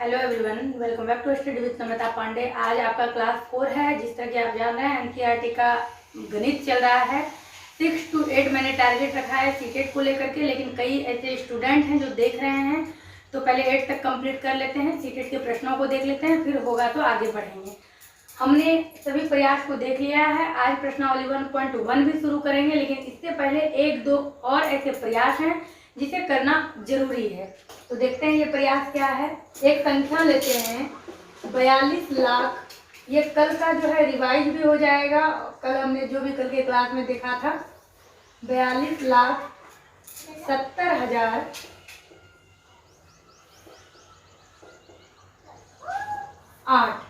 Hello everyone, welcome back to study with Namrata Pandey. आज आपका class 4 है। जिस तरह कि आप जान रहे हैं एनसीईआरटी का गणित चल रहा है। 6 to 8 मैंने टारगेट रखा है सीटेट को लेकर के, लेकिन कई ऐसे स्टूडेंट हैं जो देख रहे हैं, तो पहले 8 तक कंप्लीट कर लेते हैं, सीटेट के प्रश्नों को देख लेते हैं, फिर होगा तो आगे बढ़ेंगे। हमने सभी प्रयास को देख लिया है। आज प्रश्नावली 1.1 भी शुरू करेंगे, लेकिन इससे पहले 1-2 और ऐसे प्रयास हैं जिसे करना जरूरी है। तो देखते हैं ये प्रयास क्या है। एक संख्या लेते हैं 42 लाख। ये कल का जो है रिवाइज भी हो जाएगा, कल हमने जो भी कल के क्लास में देखा था। 42,70,008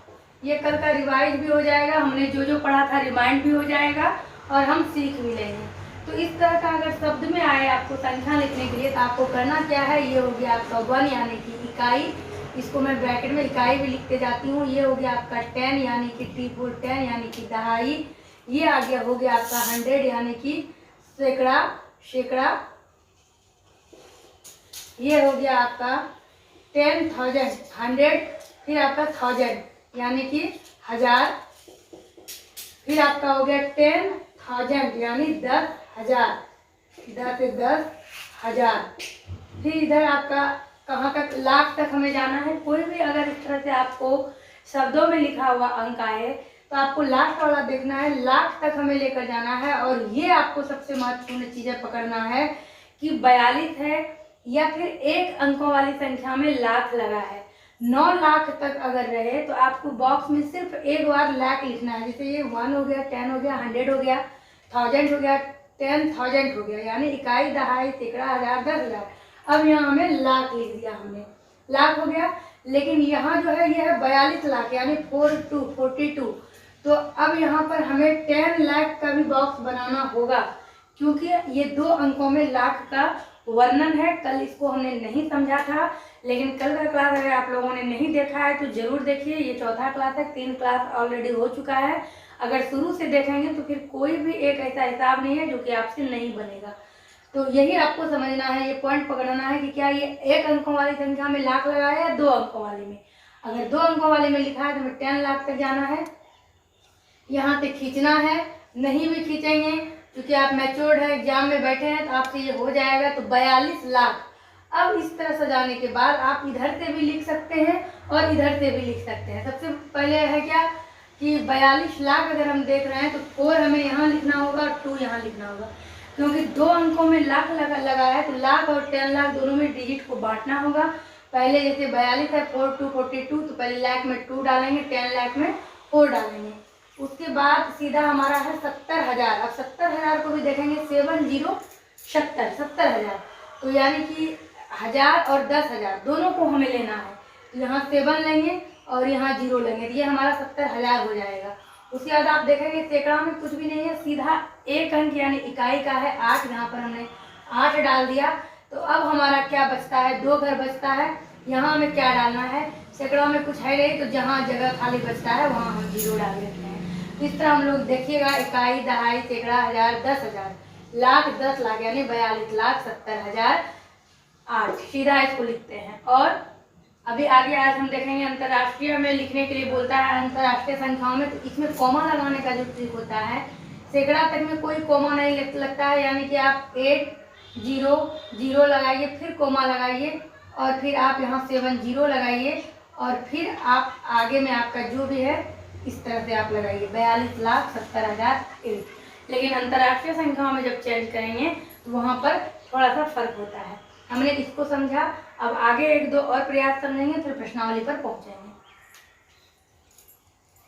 ये कल का रिवाइज भी हो जाएगा, हमने जो जो पढ़ा था रिमाइंड भी हो जाएगा और हम सीख भी लेंगे। तो इस तरह का अगर शब्द में आए आपको संख्या लिखने के लिए, तो आपको करना क्या है, ये हो गया आपका 1 यानी कि इकाई, इसको मैं ब्रैकेट में इकाई भी लिखते जाती हूँ। ये हो गया आपका 10 यानी कि T4 यानी कि दहाई। ये आ गया हो गया आपका 100 यानी कि शेकड़ा। ये हो गया आपका 10,000 100, फिर आपका 1000 यानी कि 1000, फिर आपका हो गया 10,000 यानी 10,000, 10,000। फिर इधर आपका कहाँ तक, लाख तक हमें जाना है। कोई भी अगर इस तरह से आपको शब्दों में लिखा हुआ अंक आए तो आपको लास्ट वाला देखना है, लाख तक हमें लेकर जाना है। और ये आपको सबसे महत्वपूर्ण चीज़ें पकड़ना है कि 42 है या फिर एक अंकों वाली संख्या में लाख लगा है। 9 लाख तक अगर रहे तो आपको बॉक्स में सिर्फ एक बार लाख लिखना है। जैसे ये 1 हो गया, 10 हो गया, 100 हो गया, 1000 हो गया, 10,000 हो गया, यानी इकाई, दहाई, सैकड़ा, 1000, 10,000। अब यहाँ हमें लाख लिख दिया, हमने लाख हो गया। लेकिन यहाँ जो है ये है 42 लाख यानी 42। तो अब यहाँ पर हमें 10 लाख का भी बॉक्स बनाना होगा, क्योंकि ये 2 अंकों में लाख का वर्णन है। कल इसको हमने नहीं समझा था, लेकिन कल का क्लास अगर आप लोगों ने नहीं देखा है तो जरूर देखिए। ये चौथा क्लास है, 3 क्लास ऑलरेडी हो चुका है। अगर शुरू से देखेंगे तो फिर कोई भी एक ऐसा हिसाब नहीं है जो कि आपसे नहीं बनेगा। तो यही आपको समझना है, ये पॉइंट पकड़ना है कि क्या ये एक अंकों वाली संख्या में लाख लगा है या 2 अंकों वाली में। अगर 2 अंकों वाली में लिखा है तो हमें 10 लाख तक जाना है, यहाँ से खींचना है। नहीं भी खींचेंगे क्योंकि आप मैच्योर्ड है, एग्जाम में बैठे हैं, तो आपसे ये हो जाएगा। तो 42 लाख। अब इस तरह सजाने के बाद आप इधर से भी लिख सकते हैं और इधर से भी लिख सकते हैं। सबसे पहले है क्या कि 42 लाख अगर हम देख रहे हैं तो 4 हमें यहाँ लिखना होगा और 2 यहाँ लिखना होगा, क्योंकि 2 अंकों में लाख लगा है। तो लाख और 10 लाख दोनों में डिजिट को बांटना होगा। पहले जैसे 42 है 4 2 42, तो पहले लाख में 2 डालेंगे, 10 लाख में 4 डालेंगे। उसके बाद सीधा हमारा है 70,000। अब 70,000 को भी देखेंगे, 70,000। तो यानी कि 1000 और 10,000 दोनों को हमें लेना है। तो यहाँ 7 लेंगे और यहाँ 0 लेंगे, तो ये हमारा 70,000 हो जाएगा। उसके बाद आप देखेंगे सैकड़ा में कुछ भी नहीं है, सीधा एक अंक यानी इकाई का है 8। यहाँ पर हमने 8 डाल दिया। तो अब हमारा क्या बचता है, 2 घर बचता है। यहाँ हमें क्या डालना है, सैकड़ों में कुछ है नहीं, तो जहाँ जगह खाली बचता है वहाँ हम 0 डाल देते हैं। इस तरह हम लोग देखिएगा, इकाई, दहाई, सैकड़ा, 1000, 10,000, लाख, 10 लाख यानी 42,70,008। सीधा इसको लिखते हैं। और अभी आगे आज हम देखेंगे अंतर्राष्ट्रीय में लिखने के लिए बोलता है, अंतर्राष्ट्रीय संख्याओं में। तो इसमें कॉमा लगाने का जो ट्रिक होता है, सैकड़ा तक में कोई कॉमा नहीं लगता है, यानी कि आप 8 0 0 लगाइए, फिर कॉमा लगाइए और फिर आप यहाँ 7 0 लगाइए और फिर आप आगे में आपका जो भी है इस तरह से आप लगाइए 42,70,008। लेकिन अंतर्राष्ट्रीय संख्याओं में जब चेंज करेंगे तो वहाँ पर थोड़ा सा फर्क होता है। हमने इसको समझा। अब आगे 1-2 और प्रयास समझेंगे, फिर प्रश्नावली पर पहुंचेंगे।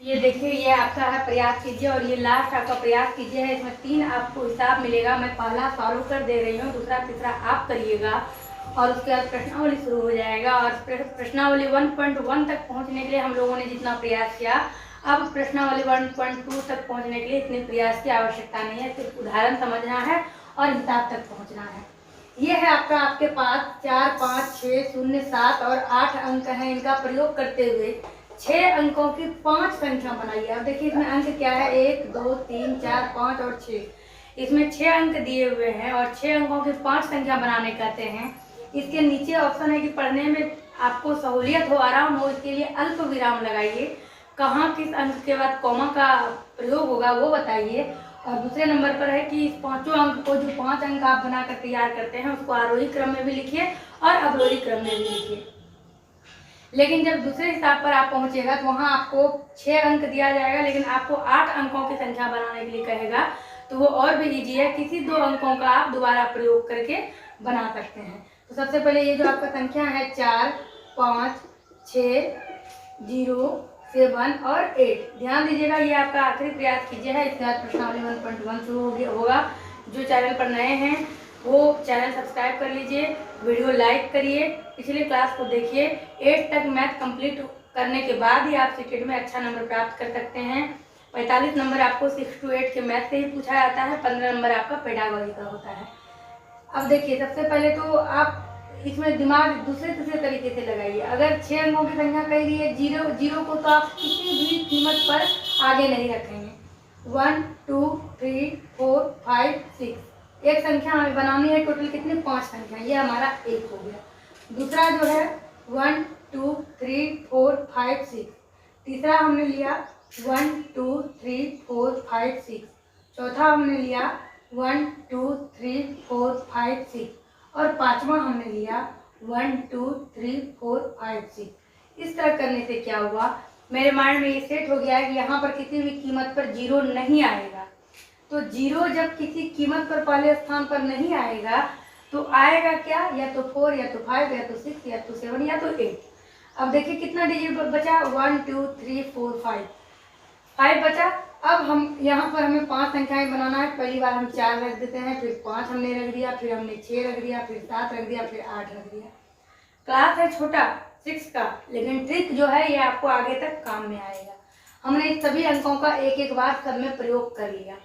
ये देखिए, ये आपका है, प्रयास कीजिए और ये लास्ट आपका प्रयास कीजिए है। इसमें 3 आपको हिसाब मिलेगा। मैं पहला सॉल्व कर दे रही हूँ, दूसरा तीसरा आप करिएगा और उसके बाद प्रश्नावली शुरू हो जाएगा। और प्रश्नावली 1.1 तक पहुँचने के लिए हम लोगों ने जितना प्रयास किया, अब प्रश्नावली 1.2 तक पहुँचने के लिए इतने प्रयास की आवश्यकता नहीं है। सिर्फ उदाहरण समझना है और हिसाब तक पहुँचना है। ये है आपके पास 4 5 6 0 7 और 8 अंक हैं। इनका प्रयोग करते हुए 6 अंकों की 5 संख्या बनाइए। अब देखिए इसमें अंक क्या है, 1 2 3 4 5 और 6। इसमें 6 अंक दिए हुए हैं और 6 अंकों की 5 संख्या बनाने कहते हैं। इसके नीचे ऑप्शन है कि पढ़ने में आपको सहूलियत हो, आराम हो, इसके लिए अल्प विराम लगाइए। कहाँ किस अंक के बाद कॉमा का प्रयोग होगा वो बताइए। और दूसरे नंबर पर है कि इस पांचों अंक को, जो 5 अंक आप बनाकर तैयार करते हैं, उसको आरोही क्रम में भी लिखिए और अवरोही क्रम में भी लिखिए। लेकिन जब दूसरे हिसाब पर आप पहुंचेगा तो वहाँ आपको 6 अंक दिया जाएगा, लेकिन आपको 8 अंकों की संख्या बनाने के लिए कहेगा, तो वो और भी ईजी है। किसी 2 अंकों का आप दोबारा प्रयोग करके बना सकते हैं। तो सबसे पहले ये जो आपका संख्या है 4, 5, 6, 0, 7 और 8, ध्यान दीजिएगा ये आपका आखिरी प्रयास कीजिए है। इसके बाद प्रश्नावली 1.1 शुरू होगा। जो चैनल पर नए हैं वो चैनल सब्सक्राइब कर लीजिए, वीडियो लाइक करिए, पिछले क्लास को देखिए। 8 तक मैथ कंप्लीट करने के बाद ही आप सीटेट में अच्छा नंबर प्राप्त कर सकते हैं। 45 नंबर आपको 6 to 8 के मैथ से ही पूछा जाता है, 15 नंबर आपका पेडागोजी का होता है। अब देखिए, सबसे पहले तो आप इसमें दिमाग दूसरे तरीके से लगाइए। अगर 6 अंकों की संख्या कही गई है, जीरो को तो आप किसी भी कीमत पर आगे नहीं रखेंगे। 1, 2, 3, 4, 5, 6, एक संख्या हमें बनानी है। टोटल कितनी? 5 संख्या, ये हमारा 1 हो गया। दूसरा जो है 1, 2, 3, 4, 5, 6, तीसरा हमने लिया 1, 2, 3, 4, 5, 6, चौथा हमने लिया 1, 2, 3, 4, 5, 6 और पांचवा हमने लिया 1, 2, 3, 4, 5, 6। इस तरह करने से क्या हुआ, मेरे माइंड में ये सेट हो गया है कि यहाँ पर किसी भी कीमत पर 0 नहीं आएगा। तो 0 जब किसी कीमत पर पहले स्थान पर नहीं आएगा तो आएगा क्या? या तो 4, या तो 5, या तो 6, या तो 7, या तो 8। अब देखिए कितना डिजिट बचा, 1, 2, 3, 4, 5 बचा। अब हम यहाँ पर हमें 5 संख्याएं बनाना है। पहली बार हम 4 रख देते हैं, फिर 5 हमने रख दिया, फिर हमने 6 रख दिया, फिर 7 रख दिया, फिर 8 रख दिया। क्लास है छोटा 6 का, लेकिन ट्रिक जो है ये आपको आगे तक काम में आएगा। हमने इस सभी अंकों का एक एक बार सब में प्रयोग कर लिया।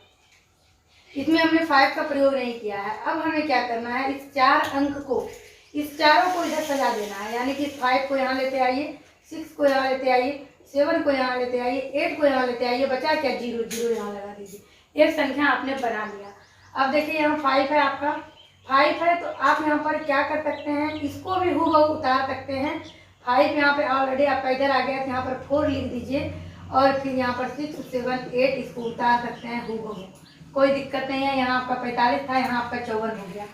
इसमें हमने 5 का प्रयोग नहीं किया है। अब हमें क्या करना है, इस 4 अंक को, इस चारों को इधर सजा देना है। यानी कि 5 को यहाँ लेते आइए, 6 को यहाँ लेते आइए, 7 को यहाँ लेते आइए, 8 को यहाँ लेते आइए, बचा क्या? 0, 0 यहाँ लगा दीजिए। एक संख्या आपने बना लिया। अब देखिए यहाँ 5 है, आपका 5 है, तो आप यहाँ पर क्या कर सकते हैं, इसको भी हूबहू उतार सकते हैं। 5 यहाँ पे ऑलरेडी आपका इधर आ गया, तो यहाँ पर 4 लिख दीजिए और फिर यहाँ पर 6, 7, 8 इसको उतार सकते हैं हूबहू, कोई दिक्कत नहीं है। यहाँ आपका 45 था, यहाँ आपका 54 हो गया।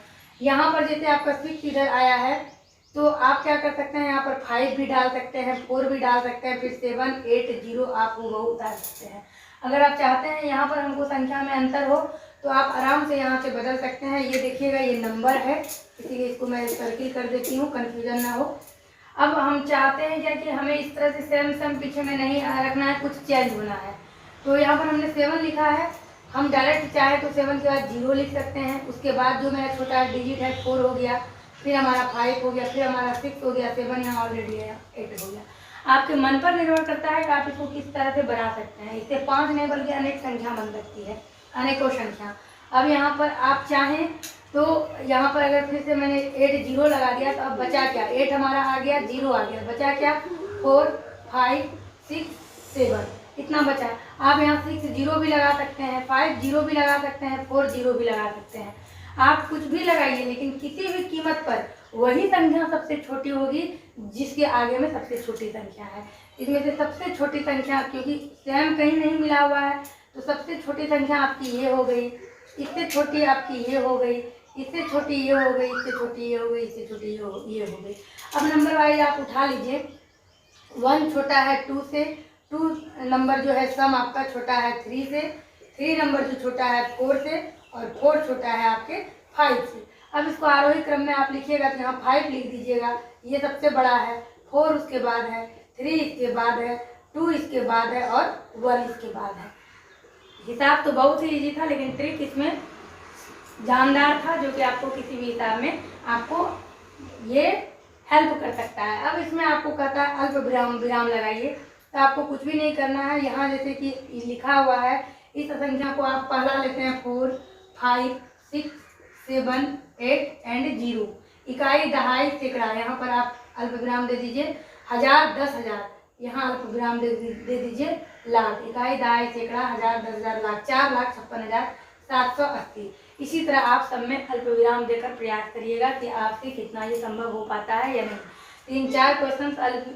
यहाँ पर जैसे आपका 6 इधर आया है तो आप क्या कर सकते हैं, यहाँ पर 5 भी डाल सकते हैं, 4 भी डाल सकते हैं, फिर 7, 8, 0 आप वो उतार सकते हैं। अगर आप चाहते हैं यहाँ पर हमको संख्या में अंतर हो तो आप आराम से यहाँ से बदल सकते हैं। ये देखिएगा ये नंबर है, इसीलिए इसको मैं सर्किल कर देती हूँ, कन्फ्यूजन ना हो। अब हम चाहते हैं क्या कि हमें इस तरह से सेम पीछे में नहीं रखना है, कुछ चेंज होना है। तो यहाँ पर हमने 7 लिखा है, हम डायरेक्ट चाहे तो 7 के बाद 0 लिख सकते हैं। उसके बाद जो मेरा छोटा डिजिट है 4 हो गया, फिर हमारा 5 हो गया, फिर हमारा 6 हो गया, 7 यहाँ ऑलरेडी है, 8 हो गया। आपके मन पर निर्भर करता है कि आप इसको किस तरह से बना सकते हैं। इससे 5 नहीं बल्कि अनेक संख्या बन सकती है, अनेकों संख्या। अब यहाँ पर आप चाहें तो यहाँ पर अगर फिर से मैंने 8, 0 लगा दिया तो अब बचा क्या? 8 हमारा आ गया, 0 आ गया, बचा क्या? 4, 5, 6, 7, इतना बचा है। आप यहाँ 6, 0 भी लगा सकते हैं, 5, 0 भी लगा सकते हैं, 4, 0 भी लगा सकते हैं। आप कुछ भी लगाइए, लेकिन किसी भी कीमत पर वही संख्या सबसे छोटी होगी जिसके आगे में सबसे छोटी संख्या है। इसमें से सबसे छोटी संख्या, क्योंकि सेम कहीं नहीं मिला हुआ है, तो सबसे छोटी संख्या आपकी ये हो गई, इससे छोटी आपकी ये हो गई, इससे छोटी ये हो गई, इससे छोटी ये हो गई, इससे छोटी ये हो गई। अब नंबर वाइज आप उठा लीजिए। 1 छोटा है 2 से, 2 नंबर जो है सम आपका छोटा है 3 से, 3 नंबर जो छोटा है 4 से, और 4 छोटा है आपके 5 से। अब इसको आरोही क्रम में आप लिखिएगा तो यहाँ 5 लिख दीजिएगा, ये सबसे बड़ा है, 4 उसके बाद है, 3 इसके बाद है, 2 इसके बाद है और 1 इसके बाद है। हिसाब तो बहुत ही इजी था, लेकिन ट्रिक इसमें जानदार था, जो कि आपको किसी भी हिसाब में आपको ये हेल्प कर सकता है। अब इसमें आपको कहता है अल्प विराम लगाइए, तो आपको कुछ भी नहीं करना है। यहाँ जैसे कि लिखा हुआ है, इस संख्या को आप पहला लेते हैं 4, 5, 6, 7, 8 एंड 0। इकाई, दहाई, सैकड़ा, यहाँ पर आप अल्प विराम दे दीजिए। 1000, 10,000, यहाँ अल्प विराम दे दीजिए। लाख, इकाई, दहाई, सैकड़ा, 1000, 10,000, लाख, 4,56,780। इसी तरह आप सब में अल्प विराम देकर प्रयास करिएगा कि आपसे कितना ये संभव हो पाता है या नहीं। 3-4 क्वेश्चन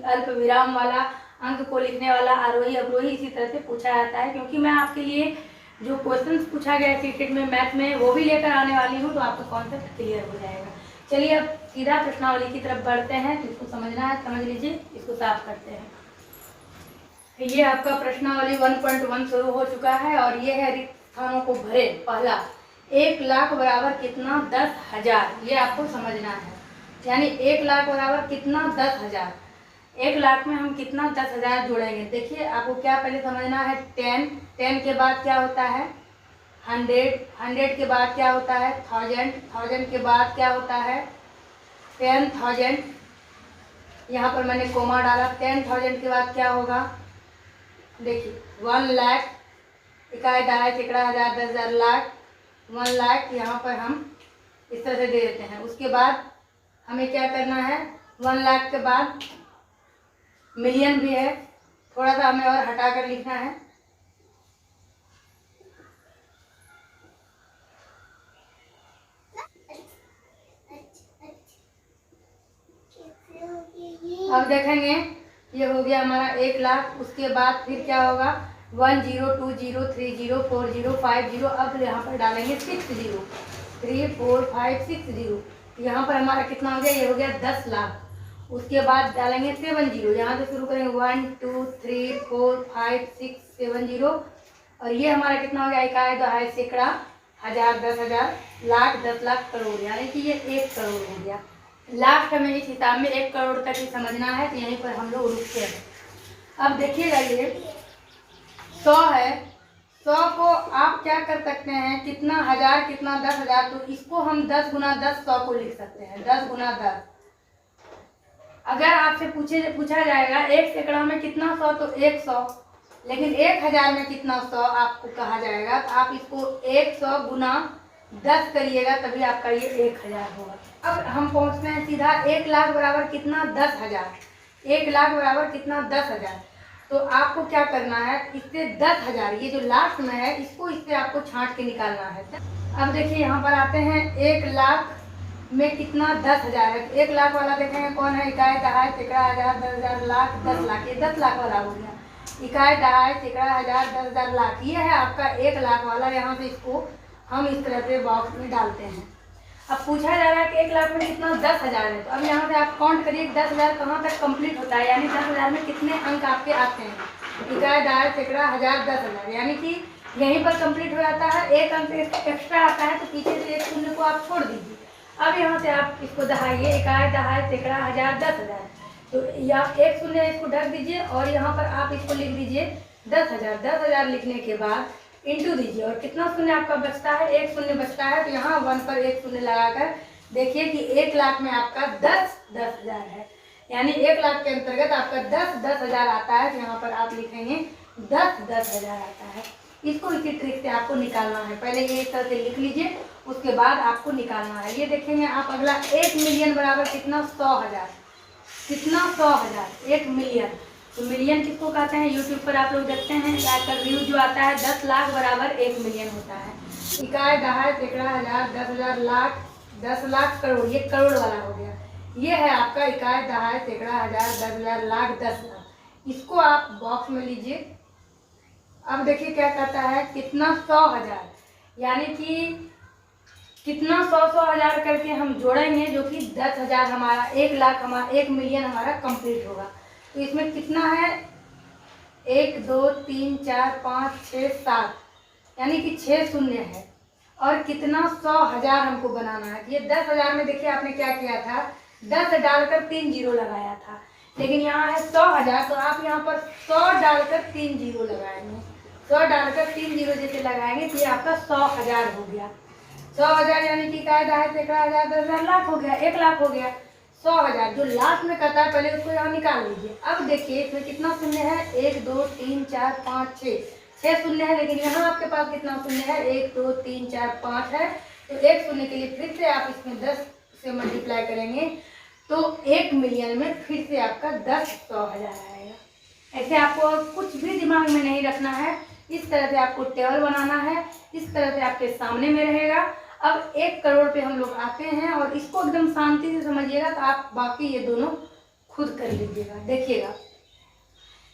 अल्प विराम वाला, अंक को लिखने वाला, आरोही अवरोही इसी तरह से पूछा जाता है। क्योंकि मैं आपके लिए जो क्वेश्चंस पूछा गया है क्रिकेट में, मैथ में, वो भी लेकर आने वाली हूँ, तो आपका कॉन्सेप्ट क्लियर हो जाएगा। चलिए अब सीधा प्रश्नावली की तरफ बढ़ते हैं। तो इसको समझना है, समझ लीजिए, इसको साफ करते हैं। ये आपका प्रश्नावली 1.1 शुरू हो चुका है और ये है रिक्त स्थानों को भरे। पहला, 1 लाख बराबर कितना? 10,000। ये आपको समझना है। यानी 1 लाख बराबर कितना? 10,000। 1 लाख में हम कितना? 10,000 जोड़ेंगे। देखिए आपको क्या पहले समझना है, 10 के बाद क्या होता है? 100 के बाद क्या होता है? 1000 के बाद क्या होता है? 10,000। यहाँ पर मैंने कोमा डाला। 10,000 के बाद क्या होगा? देखिए 1 लाख, इकाई दहाई सैकड़ा हजार 10,000 लाख, 1 लाख यहाँ पर हम इस तरह से दे देते हैं। उसके बाद हमें क्या करना है? 1 लाख के बाद मिलियन भी है, थोड़ा सा हमें और हटा कर लिखना है। अब देखेंगे ये हो गया हमारा 1 लाख। उसके बाद फिर क्या होगा? 1 0 2 0 3 0 4 0 5 0। अब यहाँ पर डालेंगे 6 0, 3 4 5 6 0। यहाँ पर हमारा कितना हो गया? ये हो गया 10 लाख। उसके बाद डालेंगे 7 0। यहाँ से शुरू करेंगे 1 2 3 4 5 6 7 0। और ये हमारा कितना हो गया? इकाई दहाई सैकड़ा हजार 10,000 लाख 10 लाख करोड़, यानी कि ये 1 करोड़ हो गया। लास्ट हमें इस हिसाब में 1 करोड़ तक ही समझना है, तो यहीं पर हम लोग रुकते हैं। अब देखिएगा ये 100 है। 100 को आप क्या कर सकते हैं? कितना? 1000 कितना? 10,000। तो इसको हम 10 गुना 10 100 को लिख सकते हैं। 10 गुना 10। अगर आपसे पूछा जाएगा 1 सैकड़ा में कितना 100, तो 100। लेकिन 1000 में कितना 100 आपको कहा जाएगा, तो आप इसको 100 गुना 10 करिएगा, तभी आपका ये 1000 होगा। अब हम पहुंचते हैं सीधा 1 लाख बराबर कितना? 10,000। 1 लाख बराबर कितना? 10,000। तो आपको क्या करना है? इससे 10,000, ये जो लास्ट में है, इसको इससे आपको छांट के निकालना है। अब देखिए यहाँ पर आते हैं 1 लाख में कितना? 10,000 है। 1 लाख वाला देखेंगे कौन है? इकाई दहाई सैकड़ा हजार 10,000 लाख 10 लाख। ये 10 लाख वाला हो गया। इकाई दहाई सैकड़ा हजार 10,000 लाख, ये है आपका 1 लाख वाला। यहाँ से इसको हम इस तरह से बॉक्स में डालते हैं। अब पूछा जा रहा है कि 1 लाख में कितना? 10,000 है। तो अब यहाँ से आप काउंट करिए 10,000 कहाँ तक कंप्लीट होता है, यानी 10,000 में कितने अंक आपके आते हैं? इकाई दहाई सैकड़ा हजार 10,000, यानी कि यहीं पर कंप्लीट हो जाता है। 1 अंक एक्स्ट्रा आता है, तो पीछे से 1 शून्य को आप छोड़ दीजिए। अब यहाँ से आप इसको दहाइए, इकाई दहाई सैकड़ा हजार 10,000। तो या 1 शून्य इसको ढक दीजिए और यहाँ पर आप इसको लिख दीजिए 10,000। 10,000 लिखने के बाद इंटू दीजिए, और कितना शून्य आपका बचता है? 1 शून्य बचता है। तो यहाँ 1 पर 1 शून्य लगाकर देखिए कि 1 लाख में आपका 10,000 है, यानी 1 लाख के अंतर्गत आपका 10,000 आता है। तो यहाँ पर आप लिखेंगे 10,000 आता है। इसको इसी ट्रिक से आपको निकालना है। पहले ये इस तरह से लिख लीजिए, उसके बाद आपको निकालना है। ये देखेंगे आप अगला 1 मिलियन बराबर कितना? 100,000। कितना? 100,000। 1 मिलियन। तो मिलियन किसको कहते हैं? यूट्यूब पर आप लोग देखते हैं, आजकल व्यूज जो आता है 10 लाख बराबर 1 मिलियन होता है। इकाई दहाई सैकड़ा हजार 10,000 लाख 10 लाख करोड़, ये करोड़ वाला हो गया। ये है आपका इकाई दहाई सैकड़ा हजार 10,000 लाख 10 लाख। इसको आप बॉक्स में लीजिए। अब देखिए क्या कहता है? कितना? 100,000, यानी कि कितना 100 हजार करके हम जोड़ेंगे, जो कि 10,000 हमारा 1 लाख हमारा 1 मिलियन हमारा कंप्लीट होगा। तो इसमें कितना है? 1 2 3 4 5 6 7, यानी कि 6 शून्य है। और कितना? 100,000 हमको बनाना है। ये 10,000 में देखिए आपने क्या किया था? 10 डालकर 3 जीरो लगाया था, लेकिन यहाँ है 100,000, तो आप यहाँ पर 100 डालकर 3 जीरो लगाएंगे। 100 डालकर 3 जीरो जैसे लगाएंगे तो ये आपका 100,000 हो गया। 100,000 यानी कि इकाई दहाई सैकड़ा हजार 10,000 लाख हो गया, 1 लाख हो गया। 100,000 जो लास्ट में कहता है, पहले उसको यहाँ निकाल लीजिए। अब देखिए इसमें कितना शून्य है? 1 2 3 4 5 6 शून्य है, लेकिन यहाँ आपके पास कितना शून्य है? 1 2 3 4 5 है। तो 1 शून्य के लिए फिर से आप इसमें 10 से मल्टीप्लाई करेंगे, तो 1 मिलियन में फिर से आपका 100,000 आएगा। ऐसे आपको कुछ भी दिमाग में नहीं रखना है, इस तरह से आपको टेबल बनाना है, इस तरह से आपके सामने में रहेगा। अब 1 करोड़ पे हम लोग आते हैं, और इसको एकदम शांति से समझिएगा, तो आप बाकी ये दोनों खुद कर लीजिएगा। देखिएगा,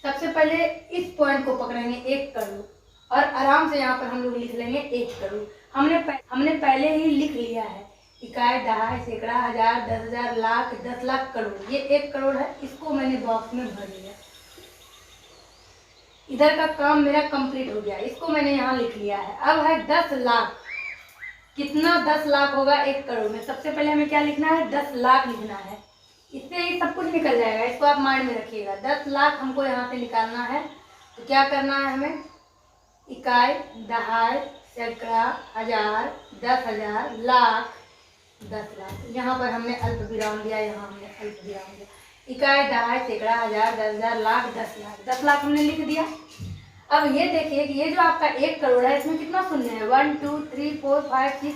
सबसे पहले इस पॉइंट को पकड़ेंगे 1 करोड़ और आराम से यहाँ पर हम लोग लिख लेंगे 1 करोड़। हमने पहले ही लिख लिया है इकाई, दहाई, सैकड़ा, हजार, 10,000, लाख, 10 लाख, करोड़। ये 1 करोड़ है, इसको मैंने बॉक्स में भर लिया। इधर का काम मेरा कंप्लीट हो गया, इसको मैंने यहाँ लिख लिया है। अब है 10 लाख। कितना 10 लाख होगा 1 करोड़ में? सबसे पहले हमें क्या लिखना है? 10 लाख लिखना है। इससे ही सब कुछ निकल जाएगा, इसको आप माइंड में रखिएगा। 10 लाख हमको यहाँ से निकालना है, तो क्या करना है हमें? इकाई, दहाई, सैकड़ा, हजार, 10,000, लाख, 10 लाख। यहाँ पर हमने अल्प विराम दिया, यहाँ हमने अल्प विराम दिया। इकाई, दहाई, सैकड़ा, हजार, 10,000, लाख, 10 लाख। 10 लाख हमने लिख दिया। अब ये देखिए कि ये जो आपका 1 करोड़ है, इसमें कितना शून्य है? 1 2 3 4 5 6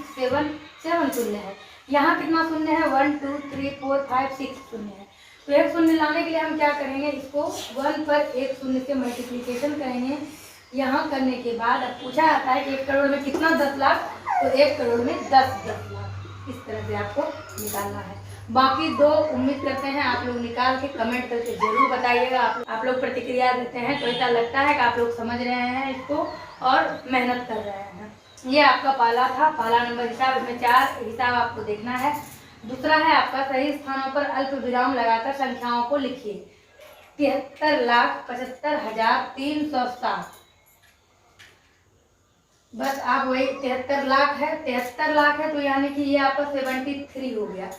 7 शून्य है। यहाँ कितना शून्य है? 1 2 3 4 5 6 शून्य है। तो एक शून्य लाने के लिए हम क्या करेंगे? इसको 1 पर एक शून्य से मल्टीप्लिकेशन करेंगे। यहाँ करने के बाद अब पूछा जाता है कि 1 करोड़ में कितना 10 लाख, तो 1 करोड़ में 10 लाख। इस तरह से आपको निकालना है। बाकी दो उम्मीद करते हैं आप लोग निकाल के कमेंट करके जरूर बताइएगा। आप लोग प्रतिक्रिया देते हैं तो ऐसा लगता है कि आप लोग समझ रहे हैं इसको और मेहनत कर रहे हैं। ये आपका पहला था, पहला नंबर हिसाब। इसमें 4 हिसाब आपको देखना है। दूसरा है आपका सही स्थानों पर अल्प विराम लगाकर संख्याओं को लिखिए। 73,75,307। बस आप वही 73 लाख है, 73 लाख है, तो यानी कि ये आपका 73 हो गया।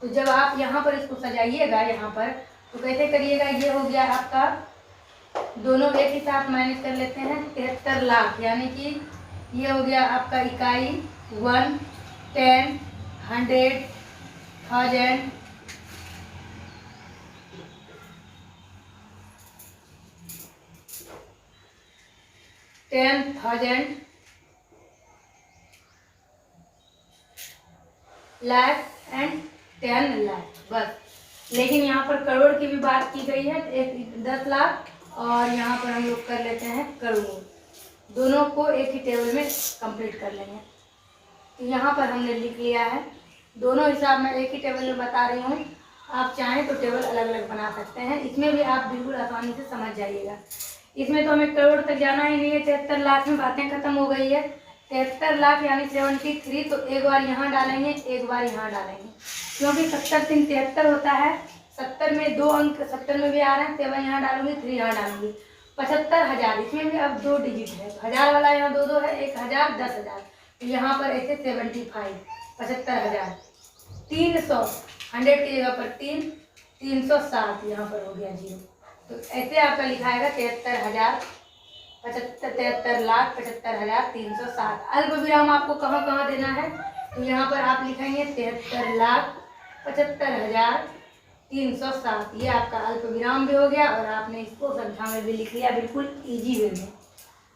तो जब आप यहाँ पर इसको सजाइएगा, यहाँ पर तो कैसे करिएगा? ये हो गया आपका, दोनों एक ही साथ मैनेज कर लेते हैं। 73 लाख यानी कि ये हो गया आपका इकाई, 1, 10, 100, 1000, 10,000, लाख एंड 10 लाख। बस, लेकिन यहाँ पर करोड़ की भी बात की गई है। 10 लाख और यहाँ पर हम लोग कर लेते हैं करोड़। दोनों को एक ही टेबल में कंप्लीट कर लेंगे। तो यहाँ पर हमने लिख लिया है। दोनों हिसाब मैं एक ही टेबल में बता रही हूँ, आप चाहें तो टेबल अलग अलग बना सकते हैं। इसमें भी आप बिल्कुल आसानी से समझ जाइएगा। इसमें तो हमें करोड़ तक जाना ही नहीं है। 73 लाख में बातें खत्म हो गई है। 73 लाख यानी 73, तो एक बार यहाँ डालेंगे, एक बार यहाँ डालेंगे, क्योंकि 70 3 73 होता है। 70 में 2 अंक 70 में भी आ रहे हैं, 7 यहाँ डालूंगी, 3 यहाँ डालूंगी। 75,000, इसमें भी अब 2 डिजिट है। 1000 वाला यहाँ 2 है, 1000, 10,000, तो यहाँ पर ऐसे 75, 75,000, 300, 100 की जगह पर 3, 307 यहाँ पर हो गया 0। तो ऐसे आपका लिखाएगा 73,000, 73 लाख 75,307। अल्प विराम आपको कहाँ कहाँ देना है? तो यहाँ पर आप लिखेंगे 73,75,307। ये आपका अल्प विराम भी हो गया और आपने इसको संख्या में भी लिख लिया, बिल्कुल इजी वे में।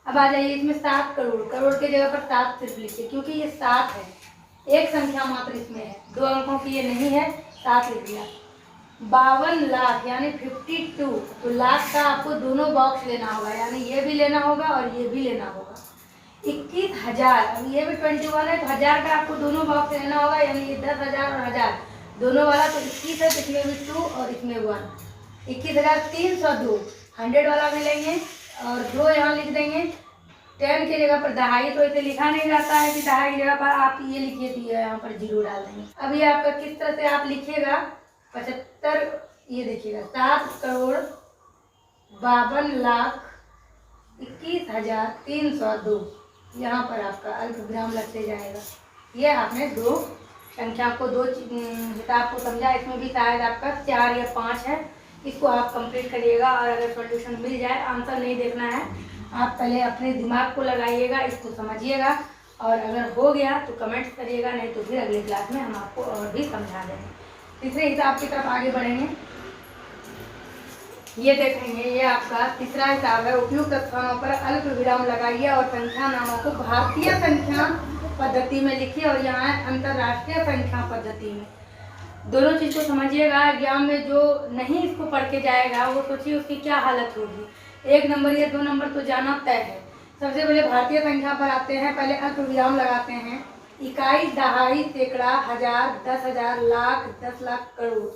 अब आ जाइए, इसमें 7 करोड़, करोड़ की जगह पर 7 सिर्फ लिखिए, क्योंकि ये 7 है, एक संख्या मात्र इसमें है, 2 अंकों की ये नहीं है, 7 लिख दिया। 52 लाख यानी 52, तो लाख का आपको दोनों बॉक्स लेना होगा, यानी ये भी लेना होगा और ये भी लेना होगा। 21,000, अब ये भी 21 है, तो 1000 का आपको दोनों बॉक्स लेना होगा, यानी ये 10,000 और 1000 दोनों वाला, तो 21 है, तो इसमें भी 2 और इसमें 1। 21,302, 100 वाला भी लेंगे और 2 यहाँ लिख देंगे। 10 की जगह पर दहाई, तो इसे लिखा नहीं जाता है कि दहाई की जगह पर आप ये लिखिए, तो यहाँ पर 0 डाल देंगे। अब ये आपका किस तरह से आप लिखिएगा? 75, ये देखिएगा 7 करोड़ 52 लाख 21,302, यहाँ पर आपका अल्प विराम लगते जाएगा। ये आपने 2 संख्या को 2 हिसाब को समझा। इसमें भी शायद आपका 4 या 5 है, इसको आप कंप्लीट करिएगा और अगर सॉल्यूशन मिल जाए, आंसर नहीं देखना है, आप पहले अपने दिमाग को लगाइएगा, इसको समझिएगा और अगर हो गया तो कमेंट्स करिएगा, नहीं तो फिर अगले क्लास में हम आपको और भी समझा देंगे। तीसरे हिसाब की तरफ आगे बढ़ेंगे। ये देखेंगे, ये आपका तीसरा हिसाब है। उपयुक्त स्थानों पर अल्प विराम लगाइए और संख्या नामों को भारतीय संख्या पद्धति में लिखिए और यहाँ अंतर्राष्ट्रीय संख्या पद्धति में। दोनों चीज़ को समझिएगा। एग्जाम में जो नहीं इसको पढ़ के जाएगा वो सोचिए उसकी क्या हालत होगी। 1 नंबर या 2 नंबर तो जाना तय है। सबसे पहले भारतीय संख्या पर आते हैं, पहले अल्प विराम लगाते हैं। इकाई, दहाई, सैकड़ा, हजार, 10,000, लाख, 10 लाख, करोड़।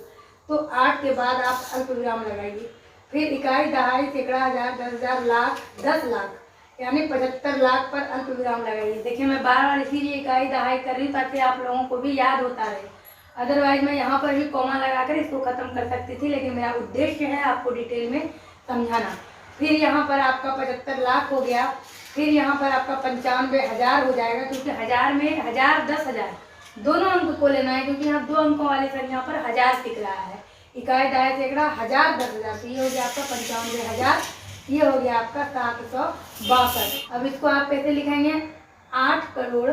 तो 8 के बाद आप अल्प विराम लगाइए। फिर इकाई, दहाई, सैकड़ा, हजार, 10,000, लाख, 10 लाख यानी 75 लाख पर अल्प विराम लगाइए। देखिए मैं बार बार इसीलिए इकाई दहाई कर रही हूँ ताकि आप लोगों को भी याद होता रहे। अदरवाइज मैं यहाँ पर भी कॉमा लगाकर इसको ख़त्म कर सकती थी, लेकिन मेरा उद्देश्य है आपको डिटेल में समझाना। फिर यहाँ पर आपका 75 लाख हो गया। फिर यहाँ पर आपका 95,000 हो जाएगा, क्योंकि हज़ार में 1000, 10,000 दोनों अंक को लेना है, क्योंकि यहाँ 2 अंकों वाली संख्या पर 1000 टिक रहा है। इकाई, दहाई, सैकड़ा, 1000, 10,000, तो ये हो गया आपका 95,000। ये हो गया आपका 762। अब इसको आप कैसे लिखेंगे? 8 करोड़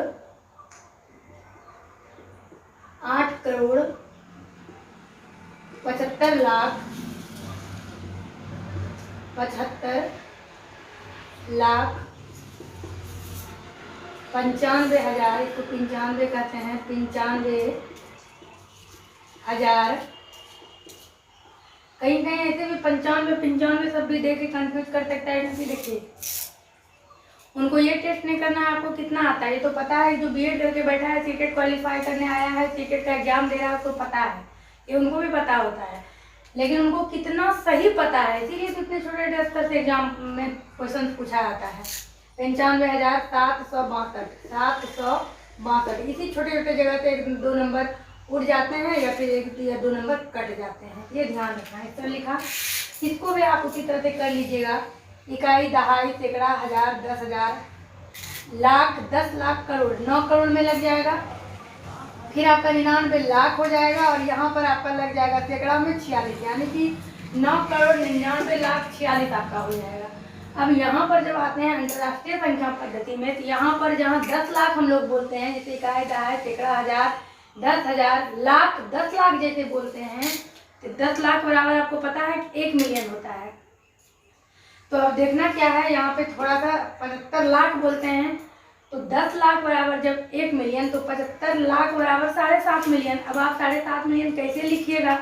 75 लाख 95,000, इसको 95 कहते हैं, 95,000। कहीं कहीं ऐसे भी 95 सब भी देख के कंफ्यूज कर सकता है। क्योंकि देखिए उनको ये टेस्ट नहीं करना है आपको कितना आता है, ये तो पता है। जो बीएड करके बैठा है, सीटेट क्वालिफाई करने आया है, सीटेट का एग्जाम दे रहा है, उसको पता है, ये उनको भी पता होता है। लेकिन उनको कितना सही पता है, इसीलिए तो इतने छोटे स्तर से एग्जाम में क्वेश्चन पूछा जाता है। 95,762 इसी छोटे छोटे जगह से 1-2 नंबर उड़ जाते हैं या फिर 1 या 2 नंबर कट जाते हैं, ये ध्यान रखना है। इस तरह लिखा, इसको भी आप उसी तरह से कर लीजिएगा। इकाई, दहाई, सैकड़ा, 1000, 10,000, लाख, 10 लाख, करोड़, 9 करोड़ में लग जाएगा। फिर आपका 99 लाख हो जाएगा और यहाँ पर आपका लग जाएगा सैकड़ा में 46, यानी कि 9 करोड़ 99 लाख 46 आपका हो जाएगा। अब यहाँ पर जब आते हैं अंतर्राष्ट्रीय संख्या पद्धति में, तो यहाँ पर जहाँ 10 लाख हम लोग बोलते हैं, जैसे इकाई, दहाई, सैकड़ा, 1000, 10,000, लाख, 10 लाख जैसे बोलते हैं, तो 10 लाख बराबर आपको पता है 1 मिलियन होता है। तो अब देखना क्या है, यहाँ पे थोड़ा सा 75 लाख बोलते हैं, तो 10 लाख बराबर जब 1 मिलियन, तो 75 लाख बराबर 7.5 मिलियन। अब आप 7.5 मिलियन कैसे लिखिएगा?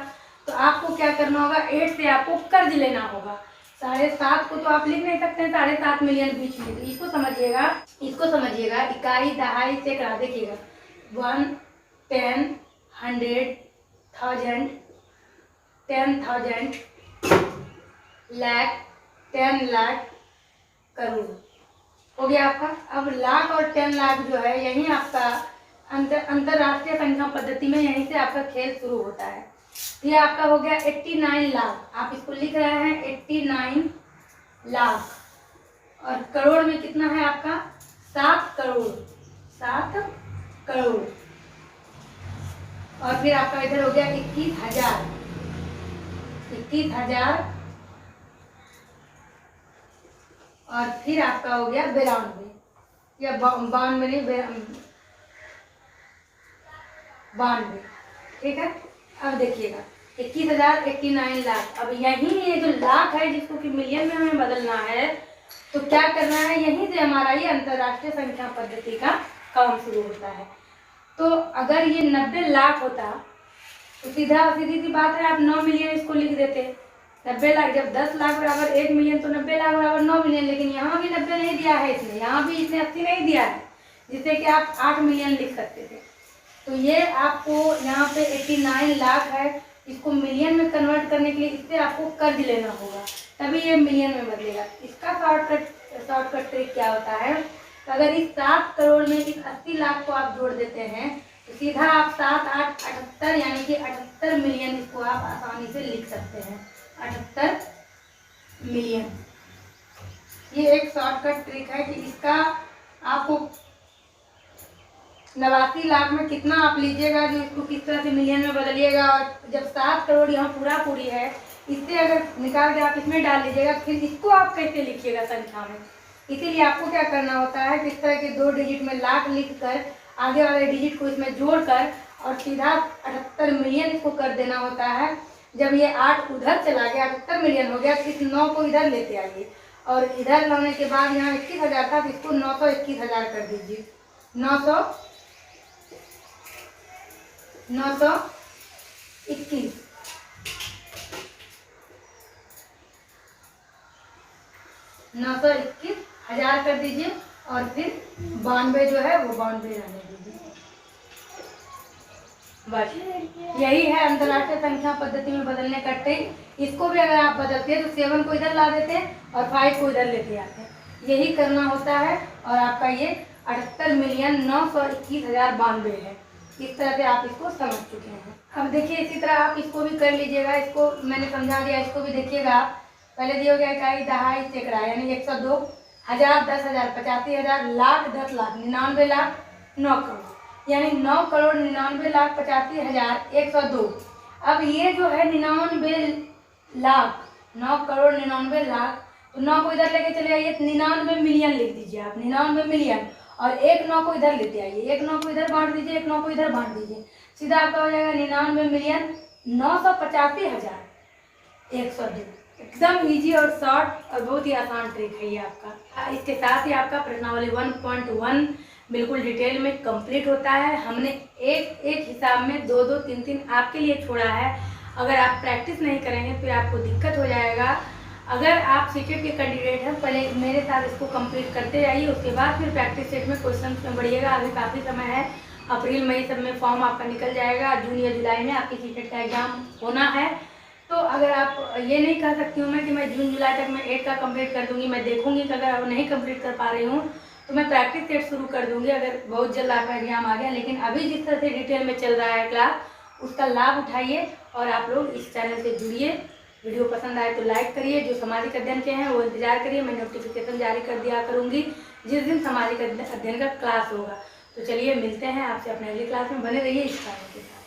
तो आपको क्या करना होगा, 8 से आपको कर्ज लेना होगा। 7.5 को तो आप लिख नहीं सकते हैं 7.5 मिलियन बीच में, तो इसको समझिएगा। इकाई, दहाई, सैकड़ा, देखिएगा 1, 10, 100, 1000, 10,000, लाख, 10 लाख, करोड़ हो गया आपका। अब लाख और 10 लाख जो है, यही आपका अंतरराष्ट्रीय संख्या पद्धति में यहीं से आपका खेल शुरू होता है। ये आपका हो गया 89 लाख, आप इसको लिख रहे हैं 89 लाख। और करोड़ में कितना है आपका? 7 करोड़, 7 करोड़। और फिर आपका इधर हो गया 21,000, 21,000। और फिर आपका हो गया 92 या 92 नहीं, 92, ठीक है। अब देखिएगा 21,000, 89 लाख। अब यही ये जो लाख है, जिसको कि मिलियन में हमें बदलना है, तो क्या करना है, यहीं से हमारा ये अंतरराष्ट्रीय संख्या पद्धति का काम शुरू होता है। तो अगर ये 90 लाख होता तो सीधी सी बात है, आप 9 मिलियन इसको लिख देते। 90 लाख, जब 10 लाख बराबर 1 मिलियन, तो 90 लाख बराबर 9 मिलियन। लेकिन यहाँ भी 90 नहीं दिया है इसने, यहाँ भी इसने 80 नहीं दिया है, जिससे कि आप 8 मिलियन लिख सकते थे। तो ये आपको यहाँ पे 89 लाख है, इसको मिलियन में कन्वर्ट करने के लिए इससे आपको कर्ज लेना होगा, तभी ये मिलियन में बदलेगा। इसका शॉर्टकट ट्रिक क्या होता है, तो अगर इस 7 करोड़ में इस 80 लाख को आप जोड़ देते हैं, तो सीधा आप 7, 8, 78 यानी कि 78 मिलियन इसको आप आसानी से लिख सकते हैं। 78 मिलियन, ये एक शॉर्टकट ट्रिक है कि इसका आपको 89 लाख में कितना आप लीजिएगा, जो इसको किस तरह से मिलियन में बदलिएगा। और जब 7 करोड़ यहाँ पूरी है, इससे अगर निकाल के आप इसमें डाल लीजिएगा, फिर इसको आप कैसे लिखिएगा संख्या में। इसीलिए आपको क्या करना होता है, किस तरह के 2 डिजिट में लाख लिख कर आगे वाले डिजिट को इसमें जोड़कर और सीधा 78 मिलियन इसको कर देना होता है। जब ये 8 उधर चला गया, 78 मिलियन हो गया, तो इस 9 को इधर लेते आइए और इधर लाने के बाद यहाँ 21,000 था, तो इसको 921,000 कर दीजिए। 921 921,000 कर दीजिए और फिर 92 जो है वो 92 रहने दीजिए। बस यही है अंतरराष्ट्रीय संख्या पद्धति में बदलने का ट्रिक। इसको भी अगर आप बदलते हैं तो 7 को इधर ला देते हैं और 5 को इधर लेते आते हैं, यही करना होता है। और आपका ये 78,921,092 है। इस तरह से आप इसको समझ चुके हैं। अब देखिए इसी तरह आप इसको भी कर लीजिएगा। इसको मैंने समझा दिया, इसको भी देखिएगा आप। पहले दिया गया इकाई, दहाई, सैकड़ा, यानी 102, 1000, 10,000, 85,000, लाख, 10 लाख, 99 लाख, 9 करोड़, यानी 9,99,85,102। अब ये जो है 99 लाख, 9,99,00,000, तो 9 को इधर लेके चले आइए, 99 मिलियन लिख दीजिए आप, 99 मिलियन। और एक 9 को इधर लेते आइए, एक 9 को इधर बांट दीजिए, एक 9 को इधर बांट दीजिए, सीधा आपका हो जाएगा 99,985,102। एकदम इजी और शॉर्ट और बहुत ही आसान ट्रिक है ये आपका। इसके साथ ही आपका प्रश्नावली 1.1 बिल्कुल डिटेल में कंप्लीट होता है। हमने एक एक हिसाब में 2-2, 3-3 आपके लिए छोड़ा है। अगर आप प्रैक्टिस नहीं करेंगे फिर आपको दिक्कत हो जाएगा। अगर आप सीटेट के कैंडिडेट हैं, पहले मेरे साथ इसको कंप्लीट करते जाइए, उसके बाद फिर प्रैक्टिस सेट में क्वेश्चन में बढ़िएगा। अभी काफ़ी समय है, अप्रैल मई सब में फॉर्म आपका निकल जाएगा। जून या जुलाई में आपकी सीटेट का एग्जाम होना है। तो अगर आप ये नहीं कह सकती हूँ मैं कि मैं जून जुलाई तक मैं 8 का कंप्लीट कर दूंगी। मैं देखूंगी कि अगर आप नहीं कंप्लीट कर पा रही हूँ तो मैं प्रैक्टिस सेट शुरू कर दूंगी, अगर बहुत जल्द आपका एग्जाम आ गया। लेकिन अभी जिस तरह से डिटेल में चल रहा है क्लास, उसका लाभ उठाइए और आप लोग इस चैनल से जुड़िए। वीडियो पसंद आए तो लाइक करिए। जो सामाजिक अध्ययन के हैं वो इंतजार करिए, मैं नोटिफिकेशन जारी कर दिया करूँगी जिस दिन सामाजिक अध्ययन का क्लास होगा। तो चलिए मिलते हैं आपसे अपने अगली क्लास में, बने रहिए इस चैनल के साथ।